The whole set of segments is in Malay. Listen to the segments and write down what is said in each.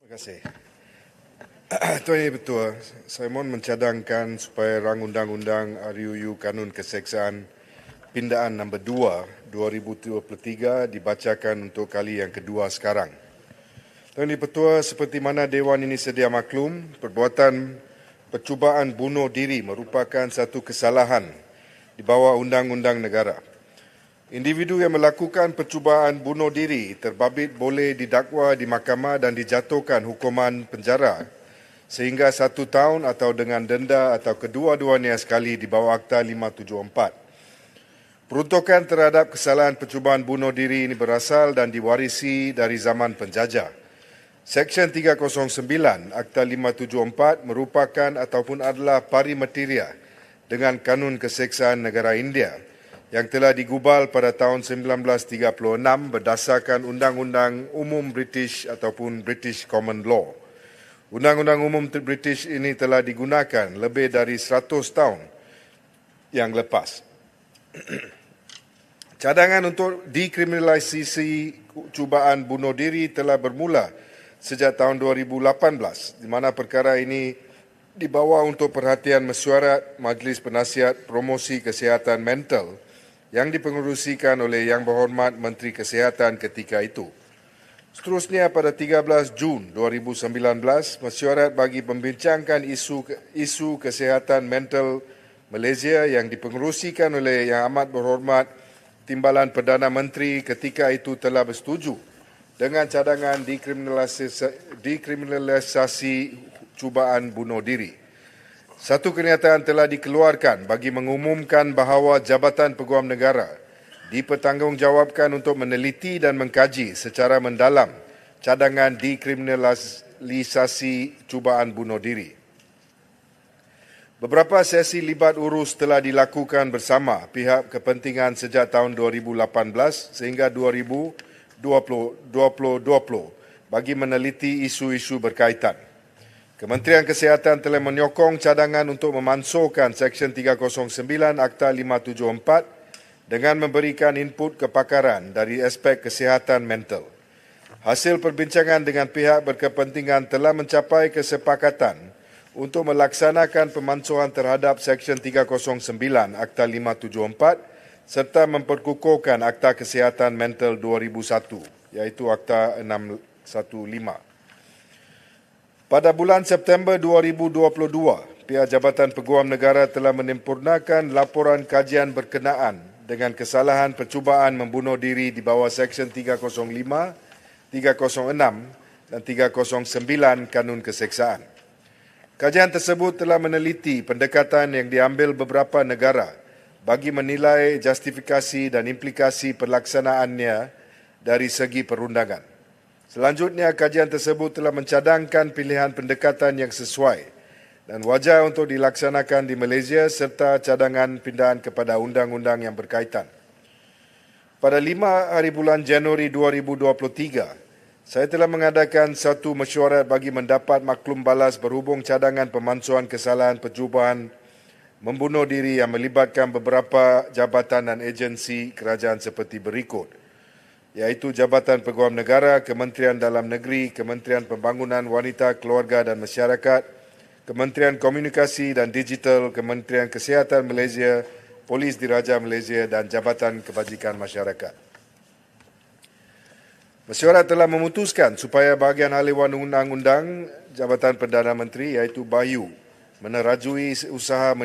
Terima kasih. Tuan Yang Ketua, saya mohon mencadangkan supaya rang undang-undang RUU Kanun Keseksaan Pindaan nombor 2 2023 dibacakan untuk kali yang kedua sekarang. Tuan Yang Ketua, seperti mana Dewan ini sedia maklum, perbuatan percubaan bunuh diri merupakan satu kesalahan di bawah undang-undang negara. Individu yang melakukan percubaan bunuh diri terbabit boleh didakwa di mahkamah dan dijatuhkan hukuman penjara sehingga 1 tahun atau dengan denda atau kedua-duanya sekali di bawah Akta 574. Peruntukan terhadap kesalahan percubaan bunuh diri ini berasal dan diwarisi dari zaman penjajah. Seksyen 309 Akta 574 merupakan ataupun adalah pari materia dengan Kanun Keseksaan Negara India yang telah digubal pada tahun 1936 berdasarkan Undang-Undang Umum British ataupun British Common Law. Undang-Undang Umum British ini telah digunakan lebih dari 100 tahun yang lepas. Cadangan untuk dekriminalisasi cubaan bunuh diri telah bermula sejak tahun 2018, di mana perkara ini dibawa untuk perhatian mesyuarat Majlis Penasihat Promosi Kesihatan Mental yang dipengerusikan oleh Yang Berhormat Menteri Kesihatan ketika itu. Seterusnya pada 13 Jun 2019, mesyuarat bagi membincangkan isu kesihatan mental Malaysia yang dipengerusikan oleh Yang Amat Berhormat Timbalan Perdana Menteri ketika itu telah bersetuju dengan cadangan dekriminalisasi cubaan bunuh diri. Satu kenyataan telah dikeluarkan bagi mengumumkan bahawa Jabatan Peguam Negara dipertanggungjawabkan untuk meneliti dan mengkaji secara mendalam cadangan dekriminalisasi cubaan bunuh diri. Beberapa sesi libat urus telah dilakukan bersama pihak kepentingan sejak tahun 2018 sehingga 2020 bagi meneliti isu-isu berkaitan. Kementerian Kesihatan telah menyokong cadangan untuk memansuhkan Seksyen 309 Akta 574 dengan memberikan input kepakaran dari aspek kesihatan mental. Hasil perbincangan dengan pihak berkepentingan telah mencapai kesepakatan untuk melaksanakan pemansuhan terhadap Seksyen 309 Akta 574 serta memperkukuhkan Akta Kesihatan Mental 2001, iaitu Akta 615. Pada bulan September 2022, pihak Jabatan Peguam Negara telah menyempurnakan laporan kajian berkenaan dengan kesalahan percubaan membunuh diri di bawah Seksyen 305, 306 dan 309 Kanun Keseksaan. Kajian tersebut telah meneliti pendekatan yang diambil beberapa negara bagi menilai justifikasi dan implikasi pelaksanaannya dari segi perundangan. Selanjutnya, kajian tersebut telah mencadangkan pilihan pendekatan yang sesuai dan wajar untuk dilaksanakan di Malaysia serta cadangan pindaan kepada undang-undang yang berkaitan. Pada 5 hari bulan Januari 2023, saya telah mengadakan satu mesyuarat bagi mendapat maklum balas berhubung cadangan pemansuhan kesalahan percubaan membunuh diri yang melibatkan beberapa jabatan dan agensi kerajaan seperti berikut, iaitu Jabatan Peguam Negara, Kementerian Dalam Negeri, Kementerian Pembangunan Wanita, Keluarga dan Masyarakat, Kementerian Komunikasi dan Digital, Kementerian Kesihatan Malaysia, Polis Diraja Malaysia dan Jabatan Kebajikan Masyarakat. Mesyuarat telah memutuskan supaya bahagian ahliwan undang-undang Jabatan Perdana Menteri iaitu BAYU menerajui usaha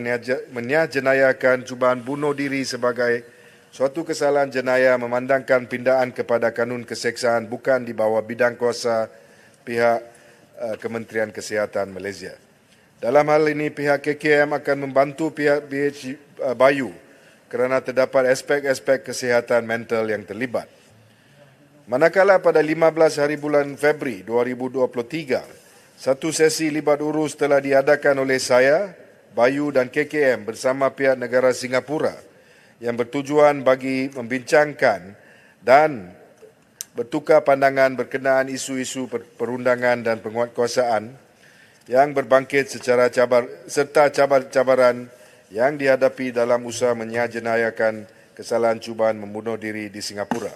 menyajenayakan cubaan bunuh diri sebagai suatu kesalahan jenayah memandangkan pindaan kepada Kanun Keseksaan bukan di bawah bidang kuasa pihak Kementerian Kesihatan Malaysia. Dalam hal ini, pihak KKM akan membantu pihak BAYU kerana terdapat aspek-aspek kesihatan mental yang terlibat. Manakala pada 15 hari bulan Februari 2023, satu sesi libat urus telah diadakan oleh saya, BAYU dan KKM bersama pihak negara Singapura yang bertujuan bagi membincangkan dan bertukar pandangan berkenaan isu-isu perundangan dan penguatkuasaan yang berbangkit serta cabaran yang dihadapi dalam usaha menyajenayakan kesalahan cubaan membunuh diri di Singapura.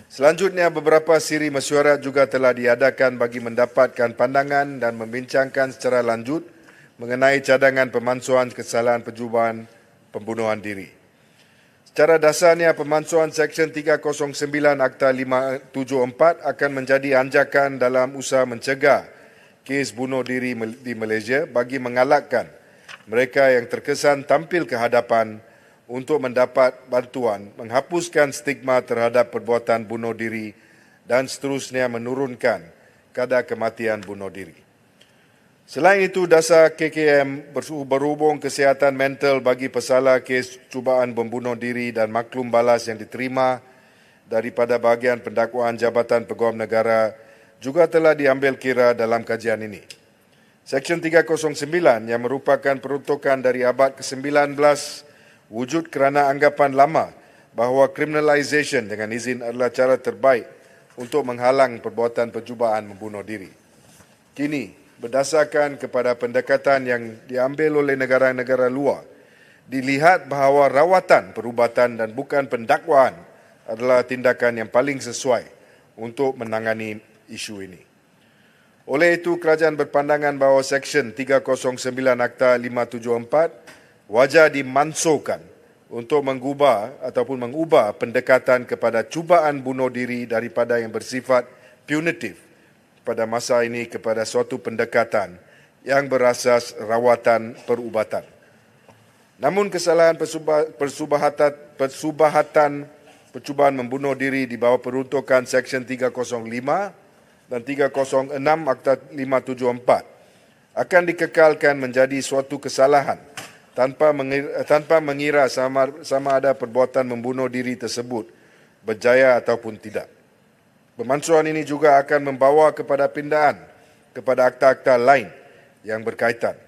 Selanjutnya, beberapa siri mesyuarat juga telah diadakan bagi mendapatkan pandangan dan membincangkan secara lanjut mengenai cadangan pemansuhan kesalahan percubaan pembunuhan diri. Secara dasarnya, pemansuhan Seksyen 309 Akta 574 akan menjadi anjakan dalam usaha mencegah kes bunuh diri di Malaysia bagi mengalakkan mereka yang terkesan tampil ke hadapan untuk mendapat bantuan, menghapuskan stigma terhadap perbuatan bunuh diri dan seterusnya menurunkan kadar kematian bunuh diri. Selain itu, dasar KKM berhubung kesihatan mental bagi pesalah kes cubaan membunuh diri dan maklum balas yang diterima daripada bahagian pendakwaan Jabatan Peguam Negara juga telah diambil kira dalam kajian ini. Seksyen 309 yang merupakan peruntukan dari abad ke-19 wujud kerana anggapan lama bahawa criminalisation dengan izin adalah cara terbaik untuk menghalang perbuatan percubaan membunuh diri. Kini, berdasarkan kepada pendekatan yang diambil oleh negara-negara luar, dilihat bahawa rawatan perubatan dan bukan pendakwaan adalah tindakan yang paling sesuai untuk menangani isu ini. Oleh itu, kerajaan berpandangan bahawa Seksyen 309 Akta 574 wajar dimansuhkan untuk mengubah pendekatan kepada cubaan bunuh diri daripada yang bersifat punitif pada masa ini kepada suatu pendekatan yang berasas rawatan perubatan. Namun kesalahan persubahatan percubaan membunuh diri di bawah peruntukan Seksyen 305 dan 306 Akta 574 akan dikekalkan menjadi suatu kesalahan tanpa mengira sama ada perbuatan membunuh diri tersebut berjaya ataupun tidak. Pemansuhan ini juga akan membawa kepada pindaan kepada akta-akta lain yang berkaitan.